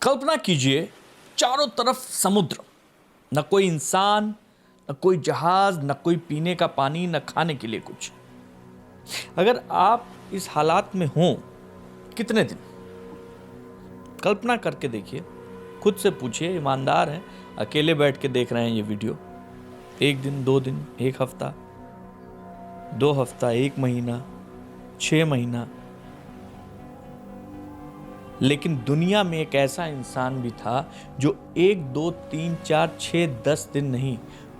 कल्पना कीजिए, चारों तरफ समुद्र, न कोई इंसान, न कोई जहाज, न कोई पीने का पानी, न खाने के लिए कुछ। अगर आप इस हालात में हों, कितने दिन? कल्पना करके देखिए, खुद से पूछिए, ईमानदार हैं, अकेले बैठ के देख रहे हैं ये वीडियो। 1 दिन, 2 दिन, 1 हफ्ता, 2 हफ्ता, 1 महीना, 6 महीना। लेकिन दुनिया में एक ऐसा इंसान भी था जो 1, 2, 3, 4, 6, 10 दिन नहीं,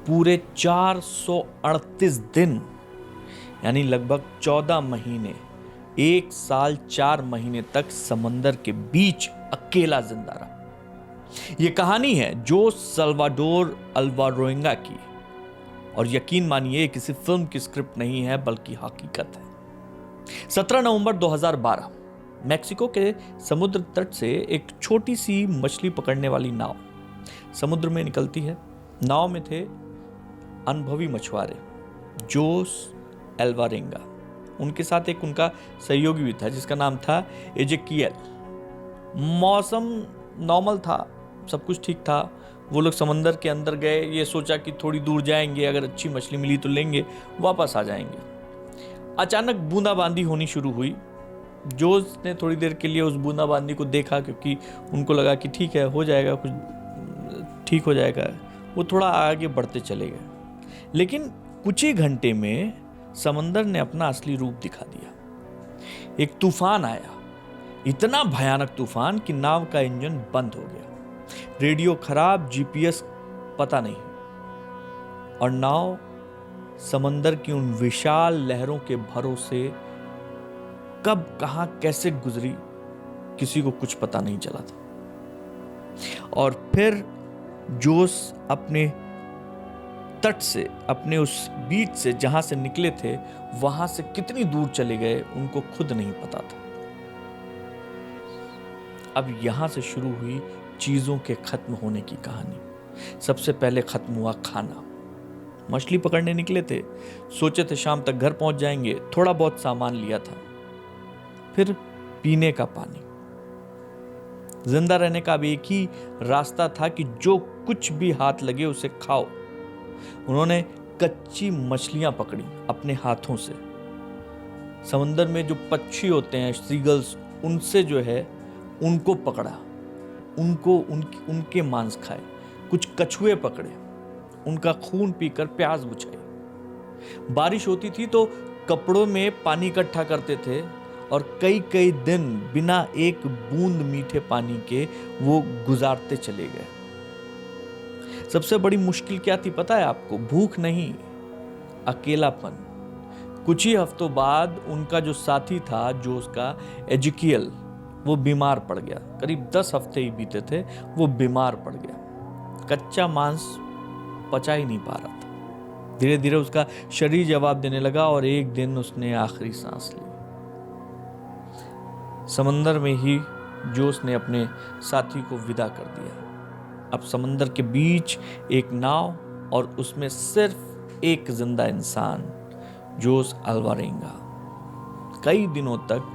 पूरे 438 दिन, यानी लगभग 14 महीने, 1 साल 4 महीने तक समंदर के बीच अकेला जिंदा रहा। यह कहानी है जोस साल्वाडोर अल्वारोंगा की, और यकीन मानिए किसी फिल्म की स्क्रिप्ट नहीं है बल्कि हकीकत है। 17 नवंबर 2012 मैक्सिको के समुद्र तट से एक छोटी सी मछली पकड़ने वाली नाव समुद्र में निकलती है। नाव में थे अनुभवी मछुआरे जोस अल्वारेंगा। उनके साथ एक उनका सहयोगी भी था जिसका नाम था एजेकियल। मौसम नॉर्मल था, सब कुछ ठीक था। वो लोग समंदर के अंदर गए, ये सोचा कि थोड़ी दूर जाएंगे, अगर अच्छी मछली मिली तो लेंगे, वापस आ जाएंगे। अचानक बूंदाबांदी होनी शुरू हुई। जोस ने थोड़ी देर के लिए उस बूंदाबांदी को देखा, क्योंकि उनको लगा कि ठीक है, हो जाएगा, कुछ ठीक हो जाएगा। वो थोड़ा आगे बढ़ते चले गए, लेकिन कुछ ही घंटे में समंदर ने अपना असली रूप दिखा दिया। एक तूफान आया, इतना भयानक तूफान कि नाव का इंजन बंद हो गया, रेडियो खराब, जीपीएस पता नहीं, और नाव समंदर की उन विशाल लहरों के भरोसे कब, कहां, कैसे गुजरी, किसी को कुछ पता नहीं चला था। और फिर जोस अपने तट से, अपने उस बीच से जहां से निकले थे, वहां से कितनी दूर चले गए उनको खुद नहीं पता था। अब यहां से शुरू हुई चीजों के खत्म होने की कहानी। सबसे पहले खत्म हुआ खाना। मछली पकड़ने निकले थे, सोचे थे शाम तक घर पहुंच जाएंगे, थोड़ा बहुत सामान लिया था। फिर पीने का पानी। जिंदा रहने का अब एक ही रास्ता था कि जो कुछ भी हाथ लगे उसे खाओ। उन्होंने कच्ची मछलियां पकड़ी अपने हाथों से। समंदर में जो पक्षी होते हैं, सीगल्स, उनसे जो है उनको पकड़ा, उनके मांस खाए। कुछ कछुए पकड़े, उनका खून पीकर प्यास बुझाई। बारिश होती थी तो कपड़ों में पानी इकट्ठा करते थे, और कई कई दिन बिना एक बूंद मीठे पानी के वो गुजारते चले गए। सबसे बड़ी मुश्किल क्या थी पता है आपको? भूख नहीं, अकेलापन। कुछ ही हफ्तों बाद उनका जो साथी था, जो उसका एजेकियल, वो बीमार पड़ गया। करीब 10 हफ्ते ही बीते थे, वो बीमार पड़ गया। कच्चा मांस पचा ही नहीं पा रहा था। धीरे धीरे उसका शरीर जवाब देने लगा, और एक दिन उसने आखिरी सांस ली। समंदर में ही जोस ने अपने साथी को विदा कर दिया। अब समंदर के बीच एक नाव, और उसमें सिर्फ एक जिंदा इंसान, जोस अल्वारेंगा। कई दिनों तक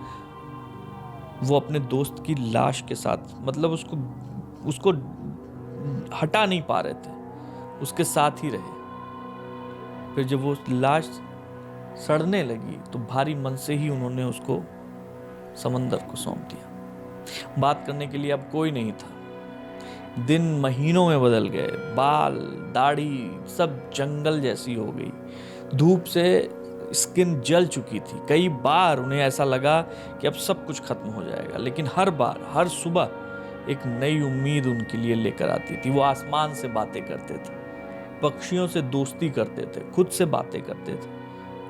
वो अपने दोस्त की लाश के साथ, मतलब उसको हटा नहीं पा रहे थे, उसके साथ ही रहे। फिर जब वो लाश सड़ने लगी तो भारी मन से ही उन्होंने उसको समंदर को सौंप दिया। बात करने के लिए अब कोई नहीं था। दिन महीनों में बदल गए, बाल, दाढ़ी सब जंगल जैसी हो गई। धूप से स्किन जल चुकी थी। कई बार उन्हें ऐसा लगा कि अब सब कुछ खत्म हो जाएगा, लेकिन हर बार, हर सुबह एक नई उम्मीद उनके लिए लेकर आती थी। वो आसमान से बातें करते थे, पक्षियों से दोस्ती करते थे, खुद से बातें करते थे।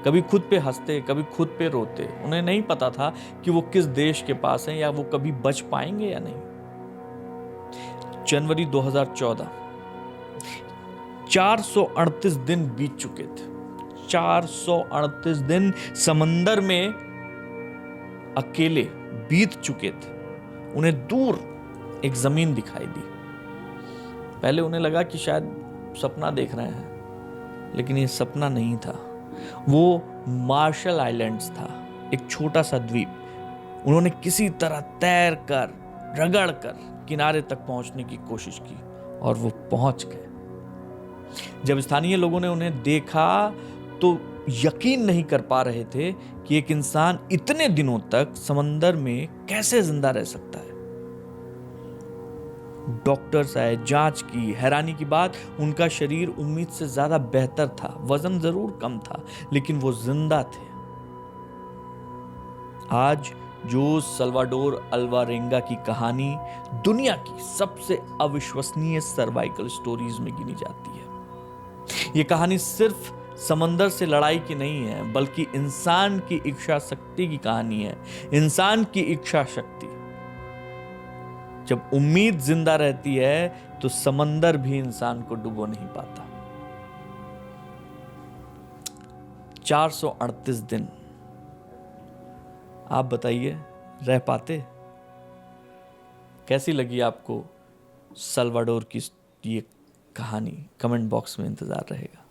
कभी खुद पे हंसते, कभी खुद पे रोते। उन्हें नहीं पता था कि वो किस देश के पास हैं, या वो कभी बच पाएंगे या नहीं। जनवरी 2014, 438 दिन बीत चुके थे। 438 दिन समंदर में अकेले बीत चुके थे। उन्हें दूर एक जमीन दिखाई दी। पहले उन्हें लगा कि शायद सपना देख रहे हैं, लेकिन ये सपना नहीं था। वो मार्शल आइलैंड्स था, एक छोटा सा द्वीप। उन्होंने किसी तरह तैर कर, रगड़ कर किनारे तक पहुंचने की कोशिश की और वो पहुंच गए। जब स्थानीय लोगों ने उन्हें देखा तो यकीन नहीं कर पा रहे थे कि एक इंसान इतने दिनों तक समंदर में कैसे जिंदा रह सकता है। डॉक्टर्स आए, जांच की। हैरानी की बात, उनका शरीर उम्मीद से ज्यादा बेहतर था। वजन जरूर कम था, लेकिन वो जिंदा थे। आज जो सल्वाडोर अल्वारेंगा की कहानी दुनिया की सबसे अविश्वसनीय सर्वाइकल स्टोरीज में गिनी जाती है। यह कहानी सिर्फ समंदर से लड़ाई की नहीं है, बल्कि इंसान की इच्छा शक्ति की कहानी है। इंसान की इच्छा शक्ति। जब उम्मीद जिंदा रहती है तो समंदर भी इंसान को डुबो नहीं पाता। 438 दिन, आप बताइए रह पाते? कैसी लगी आपको सल्वाडोर की ये कहानी? कमेंट बॉक्स में इंतजार रहेगा।